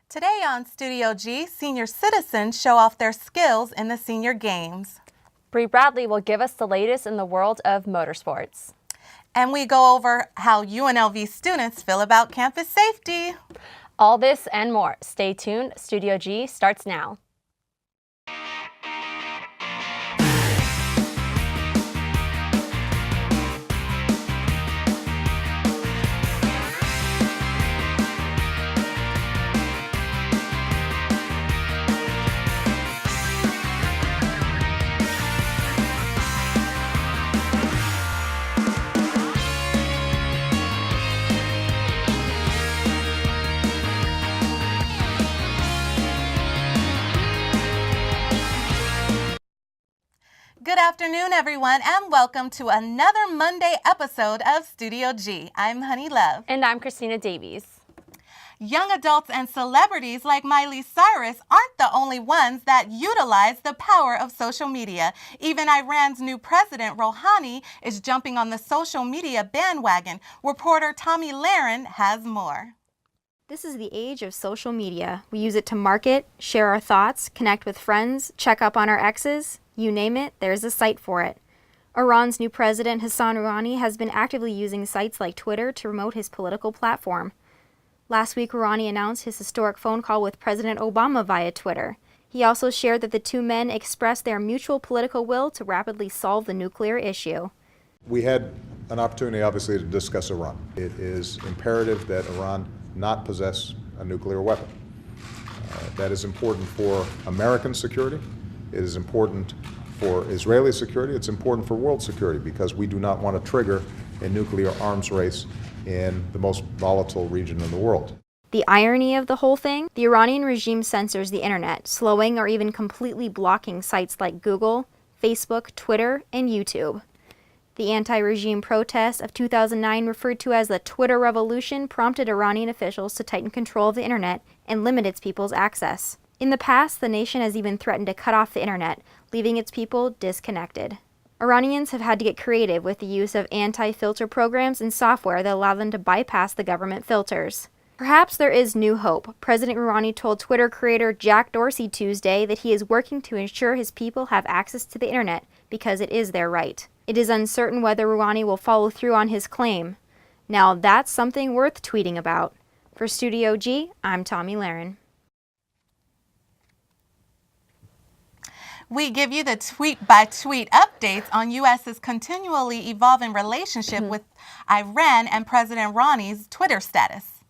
Today on Studio G, senior citizens show off their skills in the senior games. Bree Bradley will give us the latest in the world of motorsports. And we go over how UNLV students feel about campus safety. All this and more. Stay tuned. Studio G starts now. Good afternoon, everyone, and welcome to another Monday episode of Studio G. I'm Honey Love. And I'm Christina Davies. Young adults and celebrities like Miley Cyrus aren't the only ones that utilize the power of social media. Even Iran's new president, Rouhani, is jumping on the social media bandwagon. Reporter Tommy Laren has more. This is the age of social media. We use it to market, share our thoughts, connect with friends, check up on our exes. You name it, there's a site for it. Iran's new president, Hassan Rouhani, has been actively using sites like Twitter to promote his political platform. Last week, Rouhani announced his historic phone call with President Obama via Twitter. He also shared that the two men expressed their mutual political will to rapidly solve the nuclear issue. We had an opportunity, obviously, to discuss Iran. It is imperative that Iran not possess a nuclear weapon. That is important for American security. It is important for Israeli security. It's important for world security because we do not want to trigger a nuclear arms race in the most volatile region in the world. The irony of the whole thing, the Iranian regime censors the internet, slowing or even completely blocking sites like Google, Facebook, Twitter, and YouTube. The anti-regime protests of 2009, referred to as the Twitter Revolution, prompted Iranian officials to tighten control of the internet and limit its people's access. In the past, the nation has even threatened to cut off the internet, leaving its people disconnected. Iranians have had to get creative with the use of anti-filter programs and software that allow them to bypass the government filters. Perhaps there is new hope. President Rouhani told Twitter creator Jack Dorsey Tuesday that he is working to ensure his people have access to the internet because it is their right. It is uncertain whether Rouhani will follow through on his claim. Now that's something worth tweeting about. For Studio G, I'm Tommy Laren. We give you the tweet-by-tweet updates on U.S.'s continually evolving relationship with Iran and President Rouhani's Twitter status.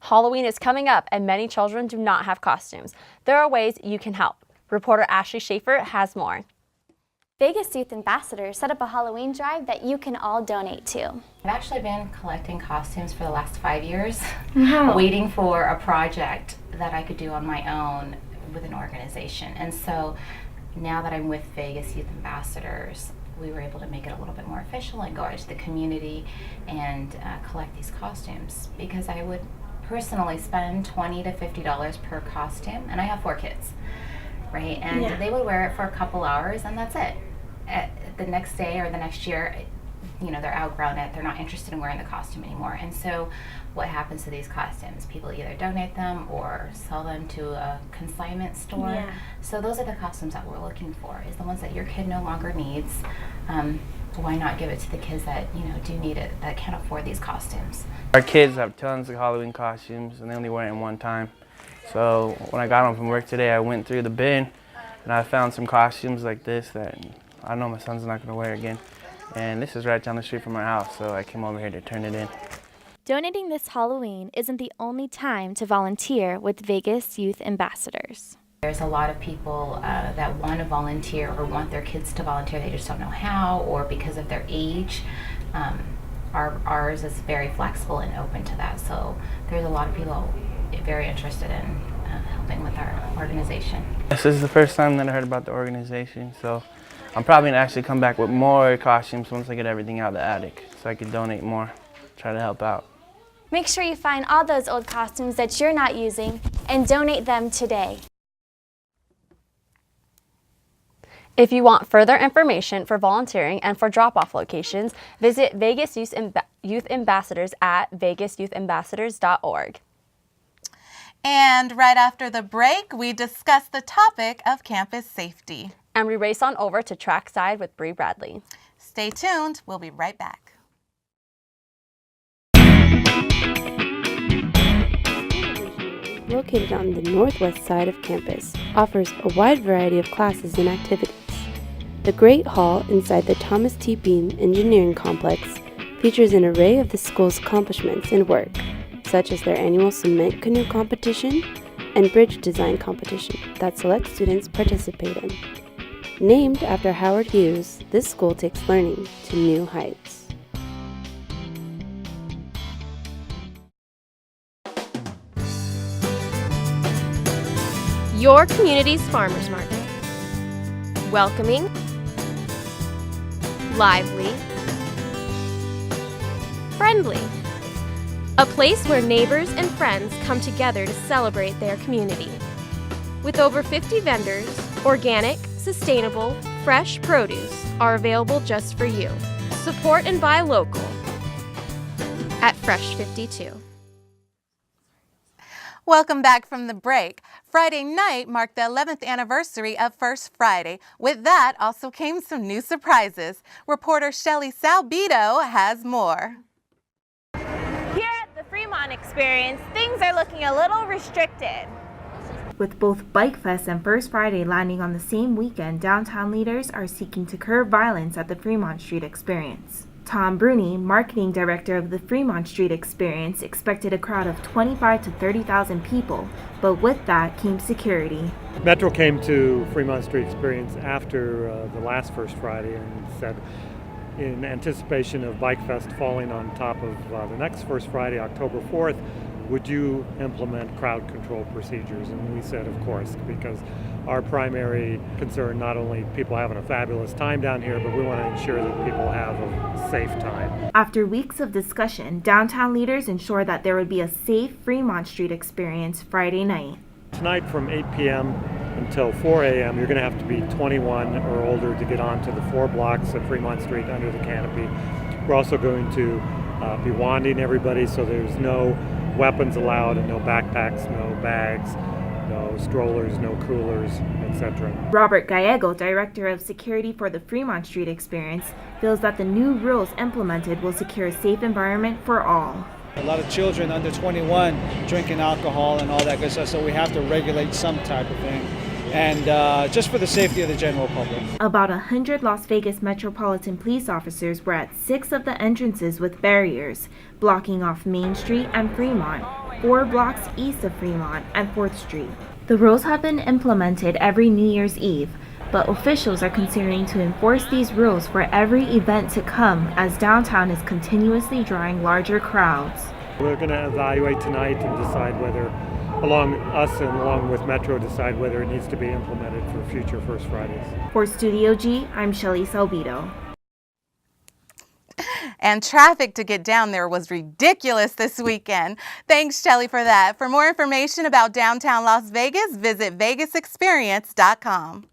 Halloween is coming up and many children do not have costumes. There are ways you can help. Reporter Ashley Schaefer has more. Vegas Youth Ambassadors set up a Halloween drive that you can all donate to. I've actually been collecting costumes for the last 5 years, waiting for a project that I could do on my own with an organization. And so now that I'm with Vegas Youth Ambassadors, we were able to make it a little bit more official and go out to the community and collect these costumes, because I would personally spend $20 to $50 per costume, and I have 4 kids, right? And they would wear it for a couple hours and that's it. The next day or the next year, you know, they're outgrown it, they're not interested in wearing the costume anymore. And so what happens to these costumes? People either donate them or sell them to a consignment store. So those are the costumes that we're looking for, is the ones that your kid no longer needs. Why not give it to the kids that, you know, do need it, that can't afford these costumes? Our kids have tons of Halloween costumes and they only wear it one time. So when I got home from work today, I went through the bin and I found some costumes like this that I know my son's not going to wear again. And this is right down the street from our house, so I came over here to turn it in. Donating this Halloween isn't the only time to volunteer with Vegas Youth Ambassadors. There's a lot of people that want to volunteer or want their kids to volunteer. They just don't know how, or because of their age. Ours is very flexible and open to that. So there's a lot of people very interested in helping with our organization. This is the first time that I heard about the organization, so I'm probably going to actually come back with more costumes once I get everything out of the attic, so I can donate more, try to help out. Make sure you find all those old costumes that you're not using and donate them today. If you want further information for volunteering and for drop-off locations, visit Vegas Youth Ambassadors at vegasyouthambassadors.org. And right after the break, we discuss the topic of campus safety. And we race on over to trackside with Bree Bradley. Stay tuned. We'll be right back. Located on the northwest side of campus, offers a wide variety of classes and activities. The Great Hall inside the Thomas T. Bean Engineering Complex features an array of the school's accomplishments and work, such as their annual cement canoe competition and bridge design competition that select students participate in. Named after Howard Hughes, this school takes learning to new heights. Your community's farmers market. Welcoming, lively, friendly. A place where neighbors and friends come together to celebrate their community. With over 50 vendors, organic, sustainable, fresh produce are available just for you. Support and buy local at Fresh 52. Welcome back from the break. Friday night marked the 11th anniversary of First Friday. With that also came some new surprises. Reporter Shelly Salbito has more. Here at the Fremont Experience, things are looking a little restricted. With both Bike Fest and First Friday landing on the same weekend, downtown leaders are seeking to curb violence at the Fremont Street Experience. Tom Bruni, marketing director of the Fremont Street Experience, expected a crowd of 25 to 30,000 people, but with that came security. Metro came to Fremont Street Experience after the last First Friday and said, in anticipation of Bike Fest falling on top of the next First Friday, October 4th, would you implement crowd control procedures? And we said, of course, because our primary concern, not only people having a fabulous time down here, but we want to ensure that people have a safe time. After weeks of discussion, downtown leaders ensured that there would be a safe Fremont Street Experience Friday night. Tonight from 8 p.m. until 4 a.m., you're going to have to be 21 or older to get onto the 4 blocks of Fremont Street under the canopy. We're also going to be wanding everybody, so there's no weapons allowed and no backpacks, no bags, no strollers, no coolers, etc. Robert Gallego, director of security for the Fremont Street Experience, feels that the new rules implemented will secure a safe environment for all. A lot of children under 21 drinking alcohol and all that good stuff, so we have to regulate some type of thing. And just for the safety of the general public. About 100 Las Vegas Metropolitan Police officers were at 6 of the entrances with barriers, blocking off Main Street and Fremont, 4 blocks east of Fremont and 4th Street. The rules have been implemented every New Year's Eve, but officials are considering to enforce these rules for every event to come as downtown is continuously drawing larger crowds. We're going to evaluate tonight and decide whether along with Metro, decide whether it needs to be implemented for future First Fridays. For Studio G, I'm Shelly Salbito. And traffic to get down there was ridiculous this weekend. Thanks, Shelly, for that. For more information about downtown Las Vegas, visit vegasexperience.com.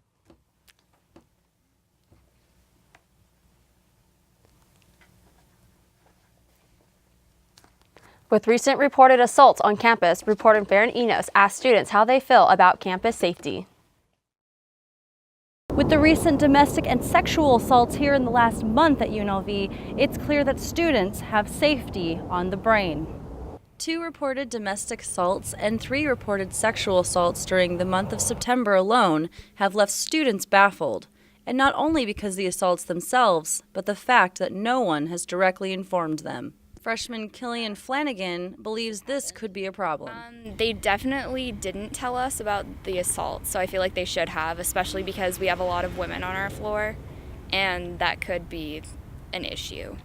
With recent reported assaults on campus, reporter Farron Enos asked students how they feel about campus safety. With the recent domestic and sexual assaults here in the last month at UNLV, it's clear that students have safety on the brain. 2 reported domestic assaults and 3 reported sexual assaults during the month of September alone have left students baffled. And not only because of the assaults themselves, but the fact that no one has directly informed them. Freshman Killian Flanagan believes this could be a problem. They definitely didn't tell us about the assault, so I feel like they should have, especially because we have a lot of women on our floor, and that could be an issue.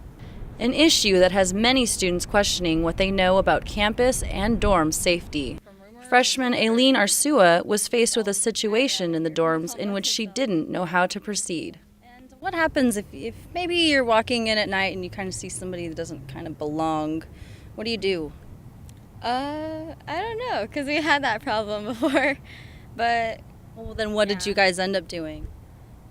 An issue that has many students questioning what they know about campus and dorm safety. Freshman Aileen Arsua was faced with a situation in the dorms in which she didn't know how to proceed. What happens if maybe you're walking in at night and you kind of see somebody that doesn't kind of belong? What do you do? I don't know, because we had that problem before, but... Well, then what did you guys end up doing?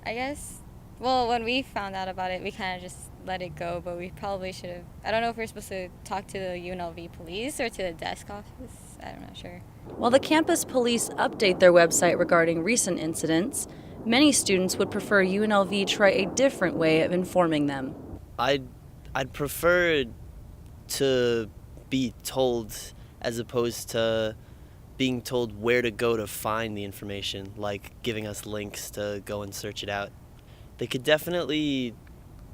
I guess, well, when we found out about it, we kind of just let it go, but we probably should have... I don't know if we're supposed to talk to the UNLV police or to the desk office. I'm not sure. While the campus police update their website regarding recent incidents, many students would prefer UNLV try a different way of informing them. I'd prefer to be told as opposed to being told where to go to find the information, like giving us links to go and search it out. They could definitely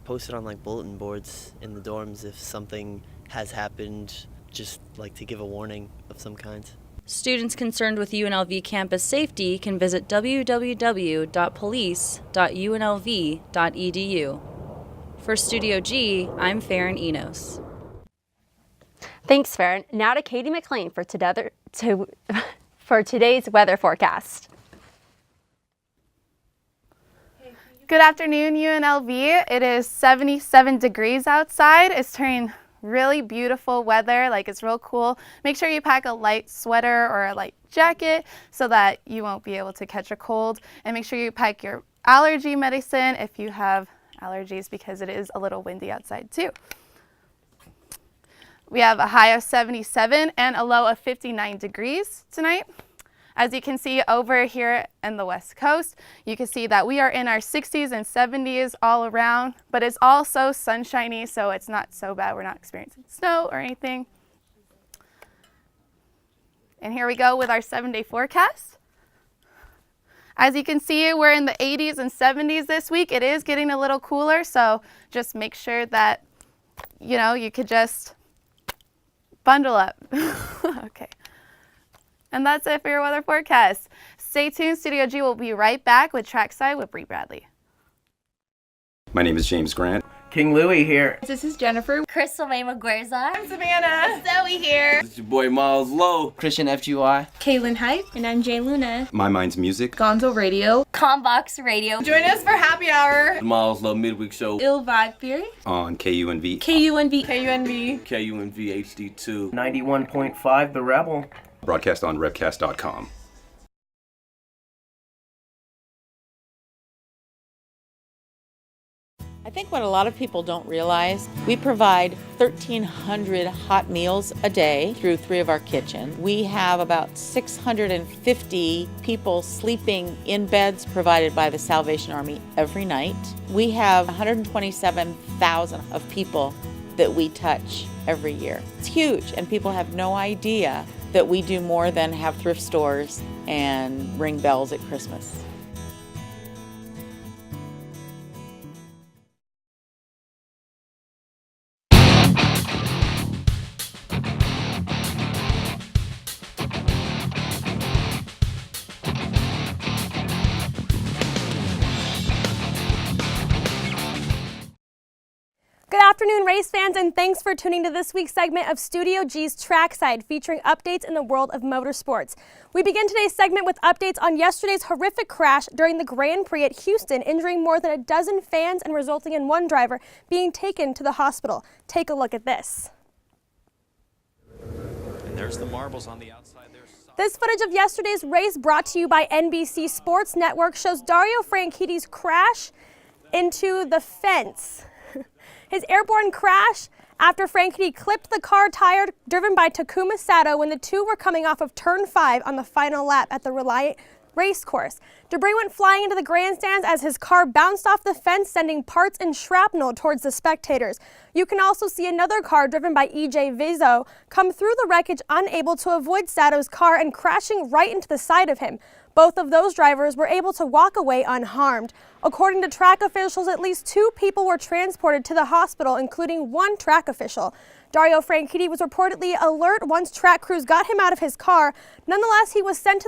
post it on like bulletin boards in the dorms if something has happened, just like to give a warning of some kind. Students concerned with UNLV campus safety can visit www.police.unlv.edu. For Studio G, I'm Farron Enos. Thanks, Farron. Now to Katie McLean for today's weather forecast. Good afternoon, UNLV. It is 77 degrees outside. It's turning really beautiful weather, like it's real cool. Make sure you pack a light sweater or a light jacket so that you won't be able to catch a cold. And make sure you pack your allergy medicine if you have allergies, because it is a little windy outside too. We have a high of 77 and a low of 59 degrees tonight. As you can see over here in the West Coast, you can see that we are in our 60s and 70s all around, but it's also sunshiny, so it's not so bad. We're not experiencing snow or anything. And here we go with our 7-day forecast. As you can see, we're in the 80s and 70s this week. It is getting a little cooler, so just make sure that, you could just bundle up. Okay. And that's it for your weather forecast. Stay tuned. Studio G will be right back with Trackside with Bree Bradley. My name is James Grant. King Louie here. This is Jennifer. Crystal May McGuerza. I'm Savannah. Zoe here. This is your boy Miles Lowe. Christian FGY. Kaylin Hype. And I'm Jay Luna. My Mind's Music. Gonzo Radio. Combox Radio. Join us for Happy Hour. Miles Lowe Midweek Show. Ill Vibe Theory. On KUNV. KUNV. KUNV HD2. 91.5 The Rebel. Broadcast on Revcast.com. I think what a lot of people don't realize, we provide 1,300 hot meals a day through 3 of our kitchens. We have about 650 people sleeping in beds provided by the Salvation Army every night. We have 127,000 of people that we touch every year. It's huge, and people have no idea that we do more than have thrift stores and ring bells at Christmas. Good afternoon, race fans, and thanks for tuning to this week's segment of Studio G's Trackside, featuring updates in the world of motorsports. We begin today's segment with updates on yesterday's horrific crash during the Grand Prix at Houston, injuring more than a dozen fans and resulting in one driver being taken to the hospital. Take a look at this. And there's the marbles on the outside there. This footage of yesterday's race, brought to you by NBC Sports Network, shows Dario Franchitti's crash into the fence. His airborne crash after Franchitti clipped the car tire driven by Takuma Sato when the two were coming off of turn 5 on the final lap at the Reliant Racecourse. Debris went flying into the grandstands as his car bounced off the fence, sending parts and shrapnel towards the spectators. You can also see another car driven by E.J. Vizzo come through the wreckage, unable to avoid Sato's car and crashing right into the side of him. Both of those drivers were able to walk away unharmed. According to track officials, at least 2 people were transported to the hospital, including 1 track official. Dario Franchitti was reportedly alert once track crews got him out of his car. Nonetheless, he was sent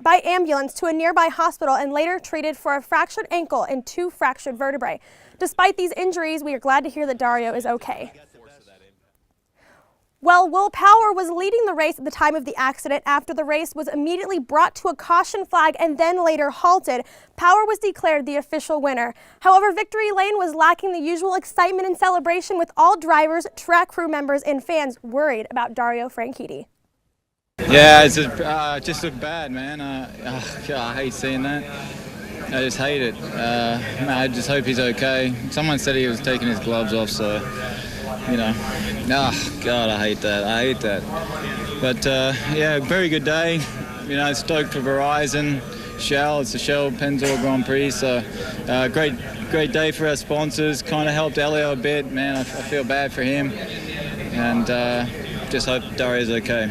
by ambulance to a nearby hospital and later treated for a fractured ankle and 2 fractured vertebrae. Despite these injuries, we are glad to hear that Dario is okay. Well, Will Power was leading the race at the time of the accident. After the race was immediately brought to a caution flag and then later halted, Power was declared the official winner. However, Victory Lane was lacking the usual excitement and celebration, with all drivers, track crew members, and fans worried about Dario Franchitti. Yeah, it's just looked bad, man. I hate seeing that. I just hate it. I just hope he's okay. Someone said he was taking his gloves off, so Oh, God, I hate that. But, yeah, very good day. Stoked for Verizon, Shell. It's the Shell Pennzoil Grand Prix. So, great day for our sponsors. Kind of helped Elio a bit. Man, I feel bad for him. And just hope Dario's okay.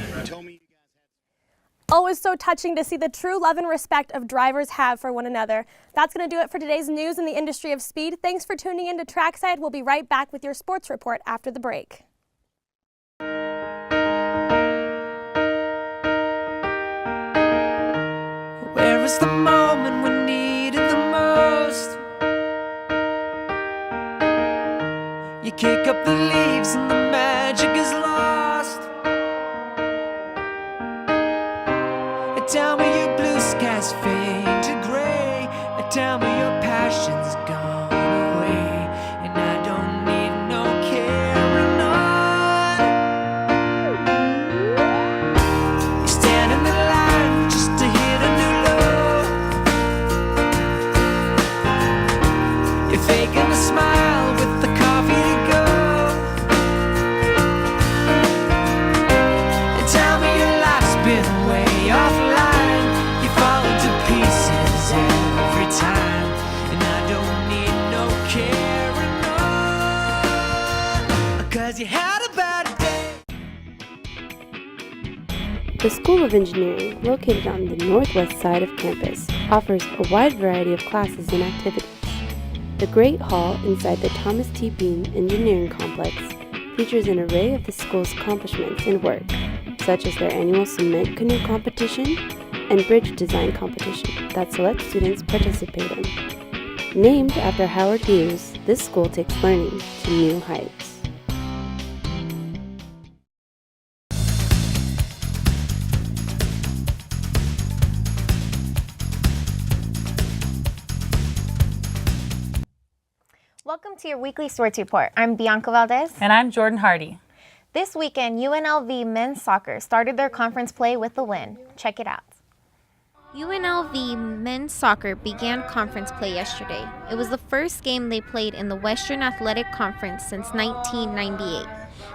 Always so touching to see the true love and respect of drivers have for one another. That's going to do it for today's news in the industry of speed. Thanks for tuning in to Trackside. We'll be right back with your sports report after the break. Where is the moment we needed the most? You kick up the leaves and the magic is lost. Tell me your blue skies fade to gray. Tell me your passion's gone away. And I don't need no carrying on. You stand in the line just to hit a new low. You're faking a smile with the coffee to go. And tell me your life's been way offline. You had a bad day. The School of Engineering, located on the northwest side of campus, offers a wide variety of classes and activities. The Great Hall inside the Thomas T. Bean Engineering Complex features an array of the school's accomplishments and work, such as their annual cement canoe competition and bridge design competition that select students participate in. Named after Howard Hughes, this school takes learning to new heights. Welcome to your weekly sports report. I'm Bianca Valdez. And I'm Jordan Hardy. This weekend, UNLV men's soccer started their conference play with a win. Check it out. UNLV men's soccer began conference play yesterday. It was the first game they played in the Western Athletic Conference since 1998.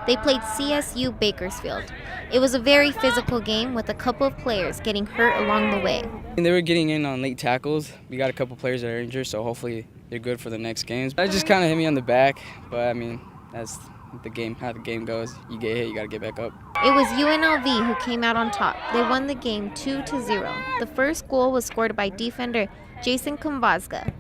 They played CSU Bakersfield. It was a very physical game with a couple of players getting hurt along the way. They were getting in on late tackles. We got a couple players that are injured, so hopefully they're good for the next games. That just kind of hit me on the back, but I mean, that's the game, how the game goes. You get hit, you got to get back up. It was UNLV who came out on top. They won the game 2-0. The first goal was scored by defender Jason Konvazga.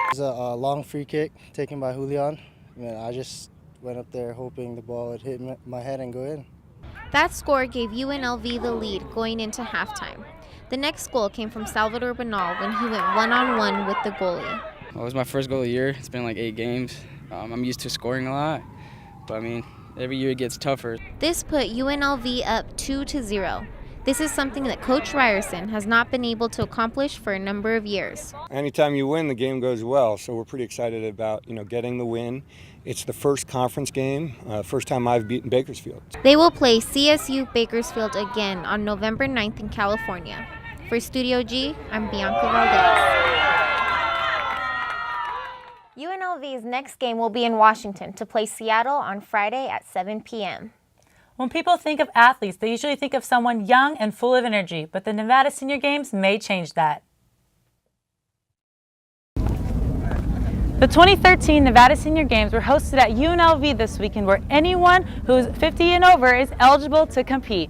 It was a long free kick taken by Julian. I just went up there hoping the ball would hit my head and go in. That score gave UNLV the lead going into halftime. The next goal came from Salvador Bernal when he went one-on-one with the goalie. It was my first goal of the year. It's been like 8 games. I'm used to scoring a lot, but I mean, every year it gets tougher. This put UNLV up 2-0. This is something that Coach Ryerson has not been able to accomplish for a number of years. Anytime you win, the game goes well, so we're pretty excited about getting the win. It's the first conference game, first time I've beaten Bakersfield. They will play CSU Bakersfield again on November 9th in California. For Studio G, I'm Bianca Valdez. UNLV's next game will be in Washington to play Seattle on Friday at 7 p.m. When people think of athletes, they usually think of someone young and full of energy, but the Nevada Senior Games may change that. The 2013 Nevada Senior Games were hosted at UNLV this weekend, where anyone who's 50 and over is eligible to compete.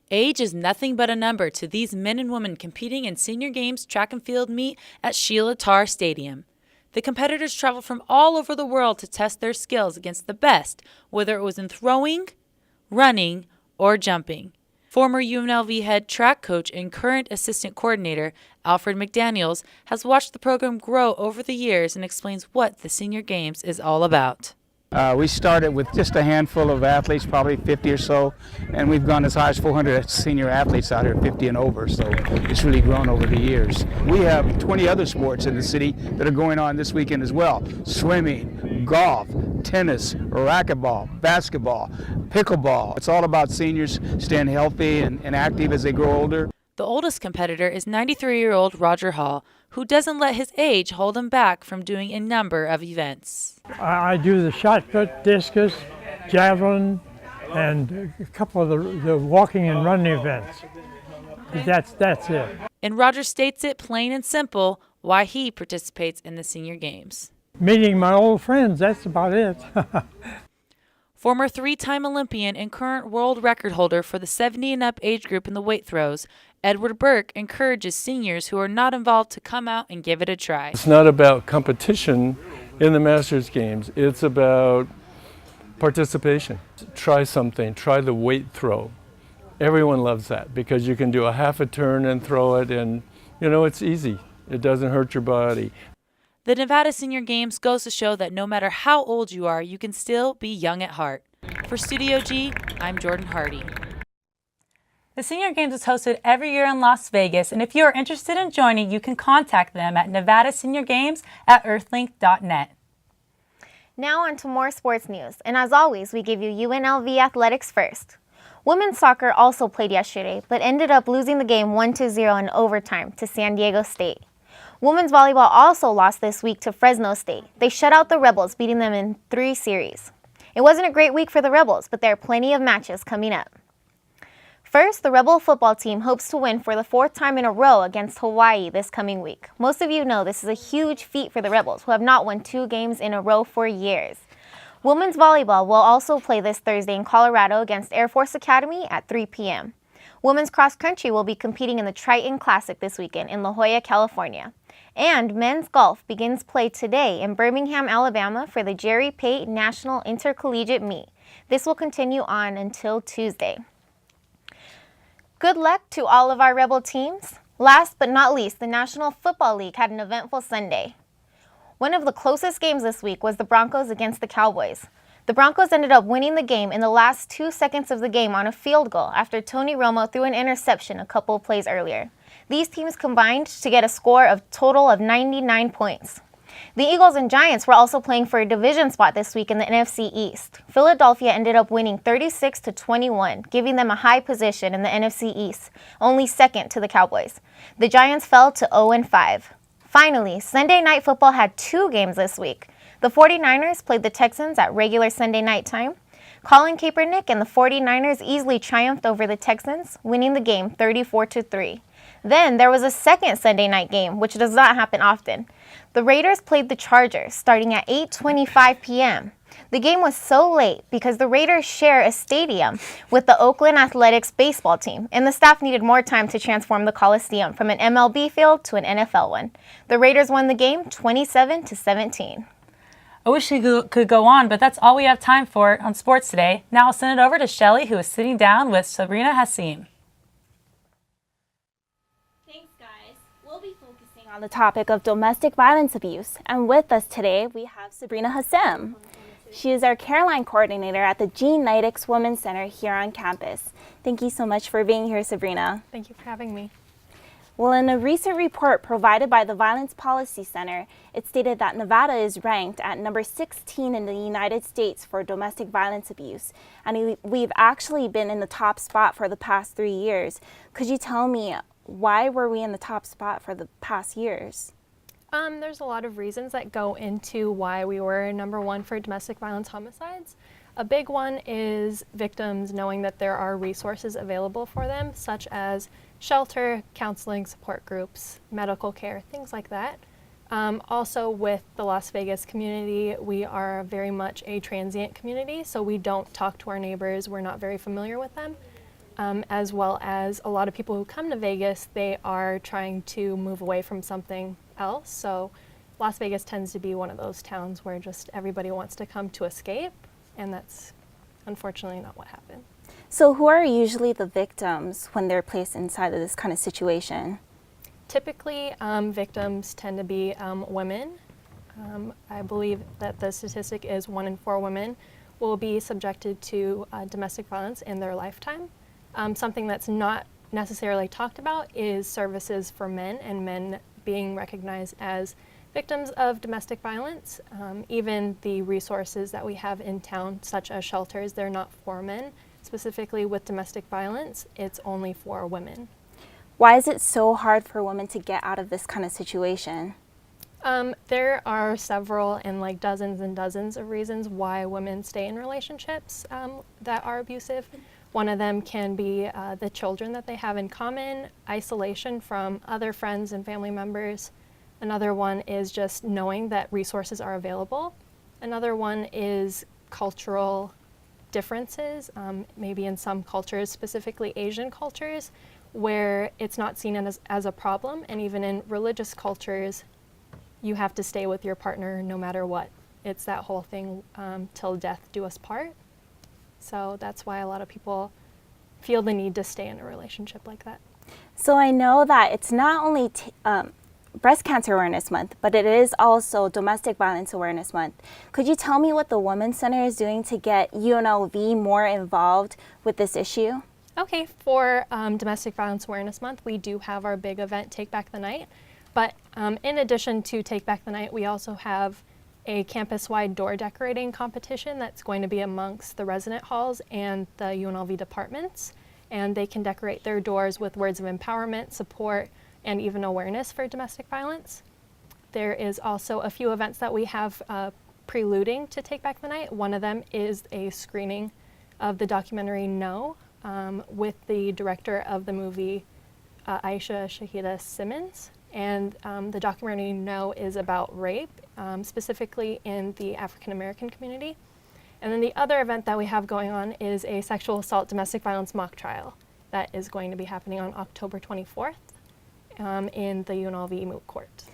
Age is nothing but a number to these men and women competing in Senior Games track and field meet at Sheila Tarr Stadium. The competitors traveled from all over the world to test their skills against the best, whether it was in throwing, running, or jumping. Former UNLV head track coach and current assistant coordinator Alfred McDaniels has watched the program grow over the years and explains what the Senior Games is all about. We started with just a handful of athletes, probably 50 or so, and we've gone as high as 400 senior athletes out here, 50 and over, so it's really grown over the years. We have 20 other sports in the city that are going on this weekend as well: swimming, golf, tennis, racquetball, basketball, pickleball. It's all about seniors staying healthy and active as they grow older. The oldest competitor is 93-year-old Roger Hall, who doesn't let his age hold him back from doing a number of events. I do the shot put, discus, javelin, and a couple of the walking and running events. That's it. And Roger states it plain and simple why he participates in the senior games. Meeting my old friends, that's about it. Former 3-time Olympian and current world record holder for the 70 and up age group in the weight throws, Edward Burke encourages seniors who are not involved to come out and give it a try. It's not about competition in the Masters Games, it's about participation. Try something, try the weight throw. Everyone loves that because you can do a half a turn and throw it, and you know, it's easy. It doesn't hurt your body. The Nevada Senior Games goes to show that no matter how old you are, you can still be young at heart. For Studio G, I'm Jordan Hardy. The Senior Games is hosted every year in Las Vegas, and if you are interested in joining, you can contact them at nevadaseniorgames@earthlink.net. Now on to more sports news, and as always, we give you UNLV athletics first. Women's soccer also played yesterday, but ended up losing the game 1-0 in overtime to San Diego State. Women's volleyball also lost this week to Fresno State. They shut out the Rebels, beating them in 3 series. It wasn't a great week for the Rebels, but there are plenty of matches coming up. First, the Rebel football team hopes to win for the 4th time in a row against Hawaii this coming week. Most of you know this is a huge feat for the Rebels, who have not won 2 games in a row for years. Women's volleyball will also play this Thursday in Colorado against Air Force Academy at 3 p.m. Women's cross country will be competing in the Triton Classic this weekend in La Jolla, California. And men's golf begins play today in Birmingham, Alabama for the Jerry Pate National Intercollegiate Meet. This will continue on until Tuesday. Good luck to all of our Rebel teams. Last but not least, the National Football League had an eventful Sunday. One of the closest games this week was the Broncos against the Cowboys. The Broncos ended up winning the game in the last 2 seconds of the game on a field goal after Tony Romo threw an interception a couple of plays earlier. These teams combined to get a score of total of 99 points. The Eagles and Giants were also playing for a division spot this week in the NFC East. Philadelphia ended up winning 36-21, giving them a high position in the NFC East, only second to the Cowboys. The Giants fell to 0-5. Finally, Sunday Night Football had 2 games this week. The 49ers played the Texans at regular Sunday night time. Colin Kaepernick and the 49ers easily triumphed over the Texans, winning the game 34-3. Then there was a second Sunday night game, which does not happen often. The Raiders played the Chargers, starting at 8:25 p.m. The game was so late because the Raiders share a stadium with the Oakland Athletics baseball team, and the staff needed more time to transform the Coliseum from an MLB field to an NFL one. The Raiders won the game 27-17. I wish we could go on, but that's all we have time for on sports today. Now I'll send it over to Shelly, who is sitting down with Sabrina Hassim. Thanks, guys. We'll be focusing on the topic of domestic violence abuse. And with us today, we have Sabrina Hassim. She is our Careline coordinator at the Gene Nidix Women's Center here on campus. Thank you so much for being here, Sabrina. Thank you for having me. Well, in a recent report provided by the Violence Policy Center, it stated that Nevada is ranked at number 16 in the United States for domestic violence abuse. And we've actually been in the top spot for the past 3 years. Could you tell me, why were we in the top spot for the past years? There's a lot of reasons that go into why we were number 1 for domestic violence homicides. A big one is victims knowing that there are resources available for them, such as shelter, counseling, support groups, medical care, things like that. Also with the Las Vegas community, we are very much a transient community, so we don't talk to our neighbors, we're not very familiar with them. As well as a lot of people who come to Vegas, they are trying to move away from something else. So Las Vegas tends to be one of those towns where just everybody wants to come to escape, and that's unfortunately not what happened. So who are usually the victims when they're placed inside of this kind of situation? Typically, victims tend to be women. I believe that the statistic is 1 in 4 women will be subjected to domestic violence in their lifetime. Something that's not necessarily talked about is services for men, and men being recognized as victims of domestic violence. Even the resources that we have in town, such as shelters, they're not for men. Specifically with domestic violence, it's only for women. Why is it so hard for women to get out of this kind of situation? There are several and like dozens and dozens of reasons why women stay in relationships that are abusive. One of them can be the children that they have in common, isolation from other friends and family members. Another one is just knowing that resources are available. Another one is cultural differences, maybe in some cultures, specifically Asian cultures, where it's not seen as a problem, and even in religious cultures, you have to stay with your partner no matter what. It's that whole thing, till death do us part. So that's why a lot of people feel the need to stay in a relationship like that. So I know that it's not only Breast Cancer Awareness Month, but it is also Domestic Violence Awareness Month. Could you tell me what the Women's Center is doing to get UNLV more involved with this issue? Okay, for Domestic Violence Awareness Month, we do have our big event, Take Back the Night. But in addition to Take Back the Night, we also have a campus-wide door decorating competition that's going to be amongst the resident halls and the UNLV departments. And they can decorate their doors with words of empowerment, support, and even awareness for domestic violence. There is also a few events that we have preluding to Take Back the Night. One of them is a screening of the documentary No with the director of the movie, Aisha Shahida Simmons. And the documentary No is about rape, specifically in the African American community. And then the other event that we have going on is a sexual assault domestic violence mock trial that is going to be happening on October 24th in the UNLV moot court.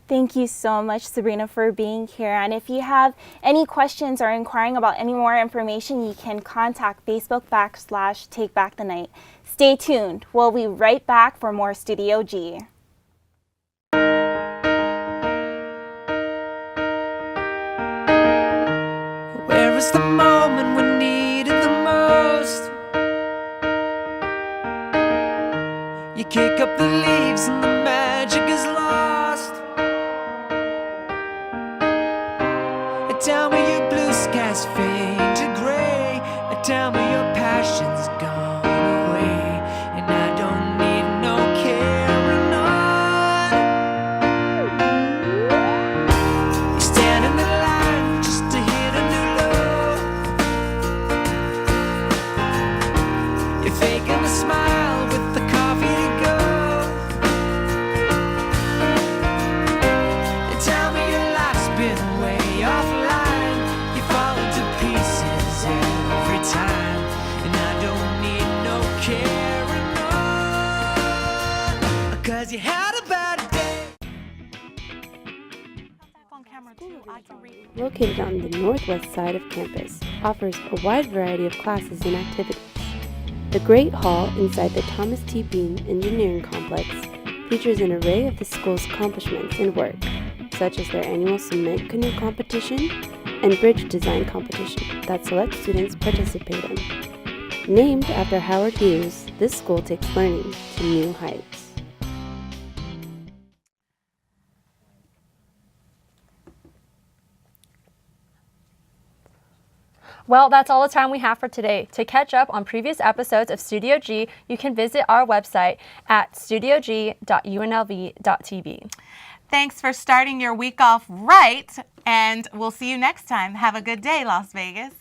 Thank you so much, Sabrina, for being here. And if you have any questions or inquiring about any more information, you can contact Facebook.com/TakeBackTheNight. Stay tuned. We'll be right back for more Studio G. Where is the moment we needed the most? You kick up the leaves and the magic is lost. Tell me your blue skies fade to gray. Tell me your passion's gone away, and I don't need no carrying on. You stand in the line just to hit a new low. You're faking a smile with the coffee to go. And tell me your life's been way offline. You fall to pieces every time, and I don't need no carrying on, 'cause you had a bad day. Located on the northwest side of campus, offers a wide variety of classes and activities. The Great Hall inside the Thomas T. Bean Engineering Complex features an array of the school's accomplishments and work, such as their annual cement canoe competition and bridge design competition that select students participate in. Named after Howard Hughes, this school takes learning to new heights. Well, that's all the time we have for today. To catch up on previous episodes of Studio G, you can visit our website at studiog.unlv.tv. Thanks for starting your week off right, and we'll see you next time. Have a good day, Las Vegas.